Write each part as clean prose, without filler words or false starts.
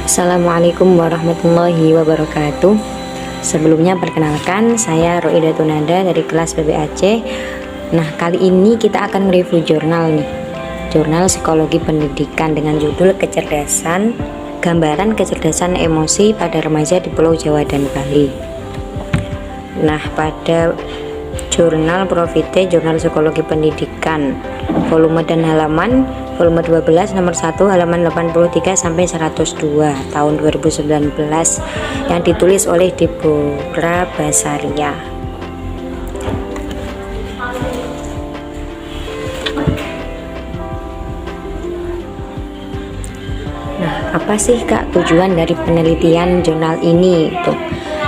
Assalamualaikum warahmatullahi wabarakatuh. Sebelumnya perkenalkan, saya Roida Tunanda dari kelas PBAC. Nah, kali ini kita akan mereview jurnal nih. Jurnal Psikologi Pendidikan dengan judul Kecerdasan, Gambaran Kecerdasan Emosi pada Remaja di Pulau Jawa dan Bali. Nah, pada jurnal Profite Jurnal Psikologi Pendidikan volume dan halaman volume 12 nomor 1 halaman 83 sampai 102 tahun 2019 yang ditulis oleh Deborah Basaria. Nah, apa sih Kak tujuan dari penelitian jurnal ini itu?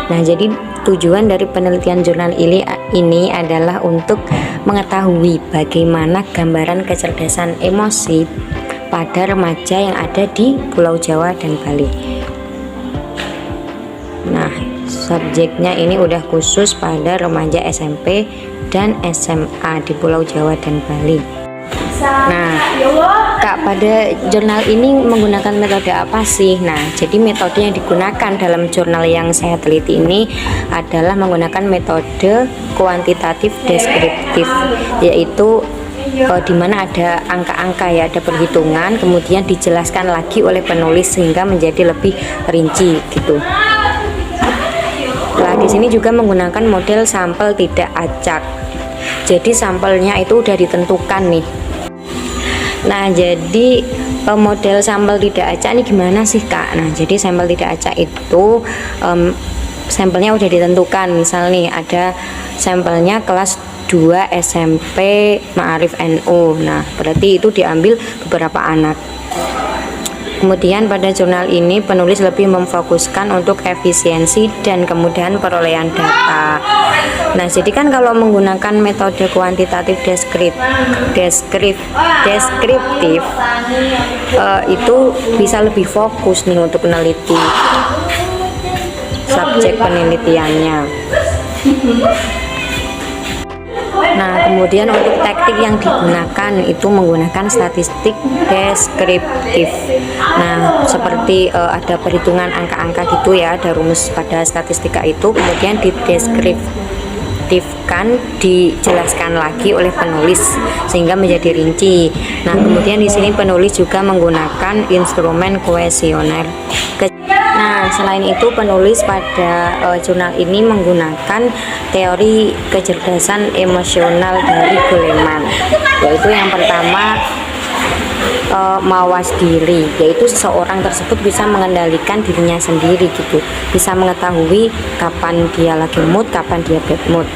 Nah, jadi tujuan dari penelitian jurnal ini adalah untuk mengetahui bagaimana gambaran kecerdasan emosi pada remaja yang ada di Pulau Jawa dan Bali. Nah, subjeknya ini udah khusus pada remaja SMP dan SMA di Pulau Jawa dan Bali. Nah, Kak, pada jurnal ini menggunakan metode apa sih? Nah, jadi metode yang digunakan dalam jurnal yang saya teliti ini adalah menggunakan metode kuantitatif deskriptif, yaitu di mana ada angka-angka ya, ada perhitungan, kemudian dijelaskan lagi oleh penulis sehingga menjadi lebih rinci gitu. Nah, di sini juga menggunakan model sampel tidak acak. Jadi sampelnya itu udah ditentukan nih. Nah, jadi model sampel tidak acak ini gimana sih Kak? Nah, jadi sampel tidak acak itu sampelnya udah ditentukan. Misal nih ada sampelnya kelas 2 SMP Ma'arif NU. Nah, berarti itu diambil beberapa anak. Kemudian pada jurnal ini penulis lebih memfokuskan untuk efisiensi dan kemudahan perolehan data. Nah, jadi kan kalau menggunakan metode kuantitatif deskriptif itu bisa lebih fokus nih untuk meneliti subjek penelitiannya. Nah, kemudian untuk taktik yang digunakan itu menggunakan statistik deskriptif. Nah, seperti ada perhitungan angka-angka gitu ya, ada rumus pada statistika itu, kemudian dideskriptifkan, dijelaskan lagi oleh penulis sehingga menjadi rinci. Nah, kemudian di sini penulis juga menggunakan instrumen kuesioner. Nah, selain itu penulis pada jurnal ini menggunakan teori kecerdasan emosional dari Goleman, yaitu yang pertama mawas diri, yaitu seseorang tersebut bisa mengendalikan dirinya sendiri gitu, bisa mengetahui kapan dia lagi mood, kapan dia bad mood.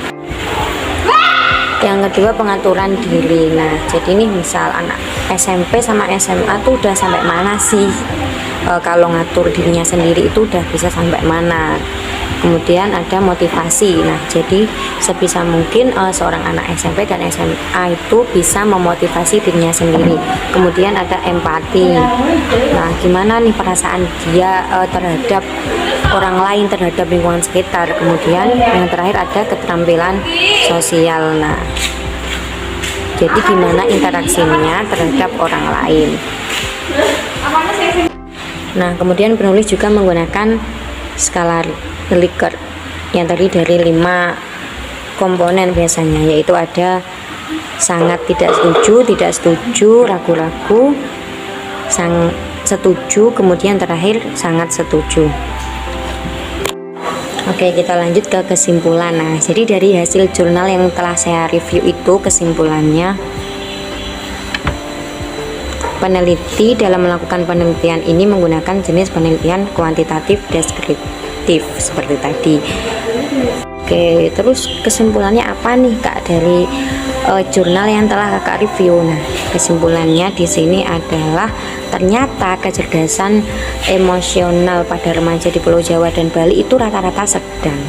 Yang kedua pengaturan diri. Nah, jadi ini misal anak SMP sama SMA tuh udah sampai mana sih? Kalau ngatur dirinya sendiri itu udah bisa sampai mana. Kemudian ada motivasi. Nah, jadi sebisa mungkin seorang anak SMP dan SMA itu bisa memotivasi dirinya sendiri. Kemudian ada empati. Nah, gimana nih perasaan dia terhadap orang lain, terhadap lingkungan sekitar. Kemudian yang terakhir ada keterampilan sosial. Nah, jadi gimana interaksinya terhadap orang lain. Nah, kemudian penulis juga menggunakan skala Likert yang tadi dari 5 komponen biasanya, yaitu ada sangat tidak setuju, ragu-ragu, setuju, kemudian terakhir sangat setuju. Oke, kita lanjut ke kesimpulan. Nah, jadi dari hasil jurnal yang telah saya review itu kesimpulannya, peneliti dalam melakukan penelitian ini menggunakan jenis penelitian kuantitatif deskriptif seperti tadi. Oke, terus kesimpulannya apa nih Kak dari jurnal yang telah Kakak review? Nah, kesimpulannya di sini adalah ternyata kecerdasan emosional pada remaja di Pulau Jawa dan Bali itu rata-rata sedang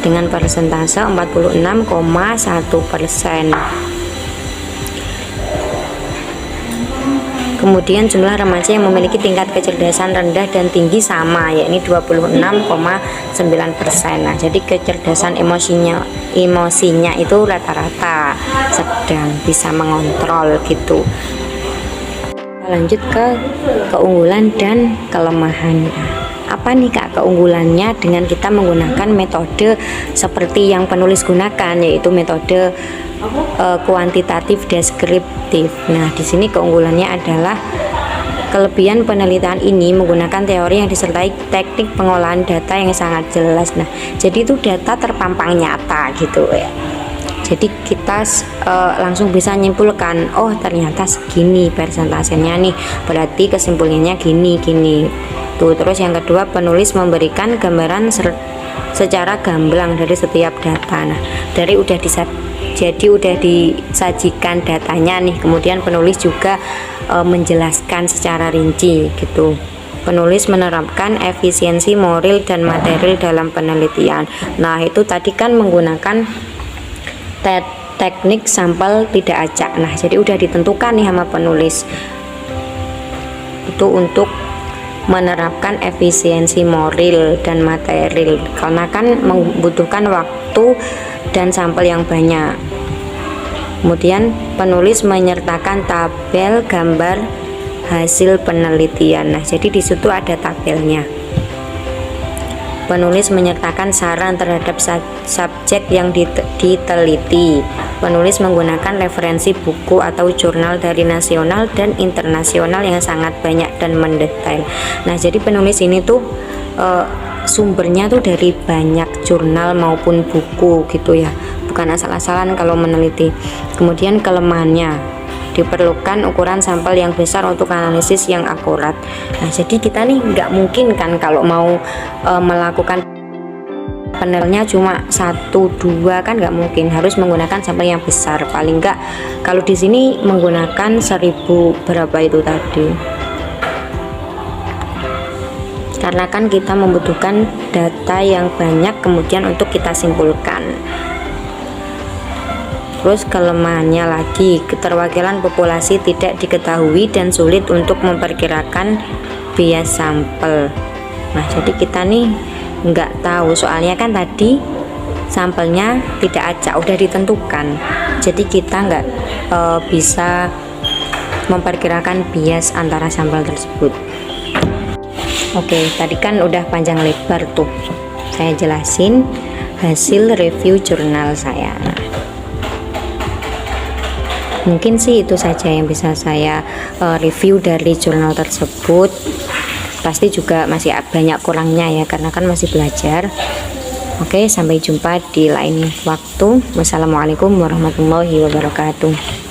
dengan persentase 46,1%. Kemudian jumlah remaja yang memiliki tingkat kecerdasan rendah dan tinggi sama, yakni 26,9%. Nah, jadi kecerdasan emosinya itu rata-rata sedang, bisa mengontrol gitu. Lanjut ke keunggulan dan kelemahan. Apa nih Kak keunggulannya dengan kita menggunakan metode seperti yang penulis gunakan, yaitu metode kuantitatif deskriptif. Nah, di sini keunggulannya adalah kelebihan penelitian ini menggunakan teori yang disertai teknik pengolahan data yang sangat jelas. Nah, jadi itu data terpampang nyata gitu ya. Jadi kita langsung bisa menyimpulkan, oh ternyata segini persentasenya nih, berarti kesimpulannya gini. Tuh, terus yang kedua, penulis memberikan gambaran secara gamblang dari setiap data. Nah, jadi udah disajikan datanya nih, kemudian penulis juga menjelaskan secara rinci gitu. Penulis menerapkan efisiensi moral dan material dalam penelitian. Nah, itu tadi kan menggunakan teknik sampel tidak acak. Nah, jadi udah ditentukan nih sama penulis itu untuk menerapkan efisiensi moral dan material, karena kan membutuhkan waktu dan sampel yang banyak. Kemudian penulis menyertakan tabel gambar hasil penelitian. Nah, jadi di situ ada tabelnya. Penulis menyertakan saran terhadap subjek yang diteliti. Penulis menggunakan referensi buku atau jurnal dari nasional dan internasional yang sangat banyak dan mendetail. Nah, jadi penulis ini tuh sumbernya tuh dari banyak jurnal maupun buku gitu ya, bukan asal-asalan kalau meneliti. Kemudian kelemahannya, diperlukan ukuran sampel yang besar untuk analisis yang akurat. Nah, jadi kita nih nggak mungkin kan kalau mau melakukan panelnya cuma 1-2 kan nggak mungkin, harus menggunakan sampel yang besar. Paling nggak kalau di sini menggunakan 1000 berapa itu tadi, karena kan kita membutuhkan data yang banyak kemudian untuk kita simpulkan. Terus kelemahannya lagi, keterwakilan populasi tidak diketahui dan sulit untuk memperkirakan bias sampel. Nah, jadi kita nih nggak tahu, soalnya kan tadi sampelnya tidak acak, udah ditentukan. Jadi kita nggak bisa memperkirakan bias antara sampel tersebut. Oke, tadi kan udah panjang lebar tuh saya jelasin hasil review jurnal saya. Mungkin sih itu saja yang bisa saya review dari jurnal tersebut. Pasti juga masih banyak kurangnya ya, karena kan masih belajar. Oke, sampai jumpa di lain waktu. Wassalamualaikum warahmatullahi wabarakatuh.